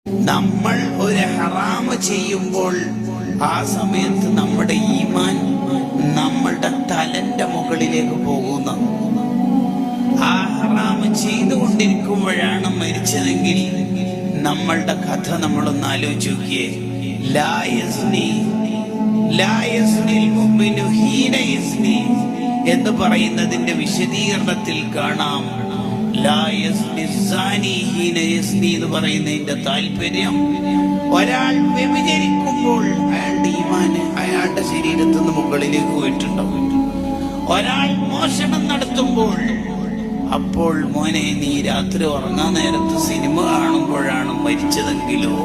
നമ്മൾ ഒരു ഹറാമ് ചെയ്യുമ്പോൾ ആ സമയത്ത് നമ്മുടെ ഈമാൻ നമ്മളുടെ തലന്റെ മുകളിലേക്ക് പോകുന്ന ആ ഹറാമ് ചെയ്തുകൊണ്ടിരിക്കുമ്പോഴാണ് മരിച്ചതെങ്കിൽ നമ്മളുടെ കഥ നമ്മളൊന്ന് ആലോചിച്ച് നോക്കിയേ. എന്ന് പറയുന്നതിന്റെ വിശദീകരണത്തിൽ കാണാം എന്ന് പറയുന്നതിന്റെ താല്പര്യം ഒരാൾ വ്യഭിചരിക്കുമ്പോൾ അയാളുടെ ഈമാന് അയാളുടെ ശരീരത്തിൽ നിന്ന് മുകളിലേക്ക് പോയിട്ടുണ്ടാവും. ഒരാൾ മോഷണം നടത്തുമ്പോൾ അപ്പോൾ മോനെ നീ രാത്രി ഉറങ്ങാൻ നേരത്ത് സിനിമ കാണുമ്പോഴാണ് മരിച്ചതെങ്കിലോ,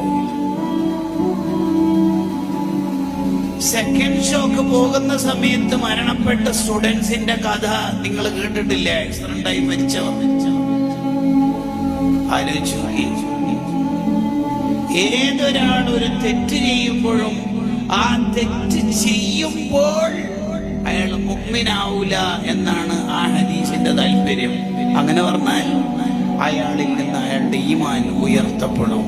സെക്കൻഡ് ഷോക്ക് പോകുന്ന സമയത്ത് മരണപ്പെട്ട സ്റ്റുഡൻസിന്റെ കഥ നിങ്ങൾ കേട്ടിട്ടില്ലേ? ആക്സിഡന്റായി മരിച്ചവർ. ആലോചിച്ചു, ഏതൊരാൾ ഒരു തെറ്റ് ചെയ്യുമ്പോഴും ആ തെറ്റ് ചെയ്യുമ്പോൾ അയാൾ മുഅ്മിനാവൂല എന്നാണ് ആ ഹദീസിന്റെ താല്പര്യം. അങ്ങനെ പറഞ്ഞാൽ അയാളിൽ നിന്ന് അയാളുടെ ഈമാൻ ഉയർത്തപ്പെടും.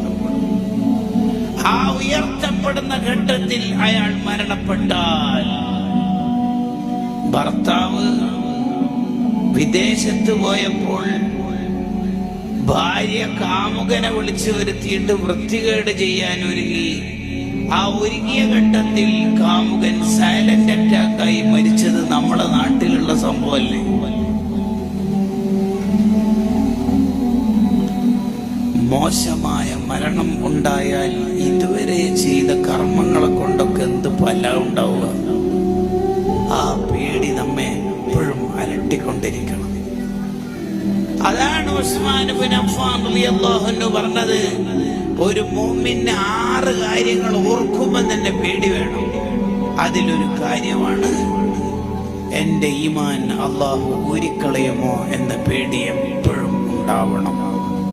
ആ ഉയർത്തപ്പെടുന്ന ഘട്ടത്തിൽ അയാൾ മരണപ്പെട്ടാൽ, ഭർത്താവ് വിദേശത്ത് പോയപ്പോൾ ഭാര്യ കാമുകനെ വിളിച്ചു വരുത്തിയിട്ട് വൃത്തികേട് ചെയ്യാൻ ഒരുങ്ങി. ആ ഒരുങ്ങിയ ഘട്ടത്തിൽ കാമുകൻ സൈലന്റ് അറ്റാക്കായി മരിച്ചത് നമ്മുടെ നാട്ടിലുള്ള സംഭവമല്ലേ? മോശമായ മരണം ഉണ്ടായാൽ ഇതുവരെ ചെയ്ത കർമ്മങ്ങളെ കൊണ്ടൊക്കെ എന്ത് ഫല ഉണ്ടാവുക? ആ പേടി നമ്മെ എപ്പോഴും അലട്ടിക്കൊണ്ടിരിക്കണം. അതാണ് ഉസ്മാൻ ഇബ്നു അഫ്ഫാൻ റളിയല്ലാഹു അൻഹു പറഞ്ഞത്, ഒരു മുഅ്മിന് 6 കാര്യങ്ങൾ ഓർക്കുമ്പോൾ തന്നെ പേടി വേണം. അതിലൊരു കാര്യമാണ് എന്റെ ഈമാൻ അല്ലാഹു ഊരിക്കളയുമോ എന്ന പേടി എപ്പോഴും ഉണ്ടാവണം.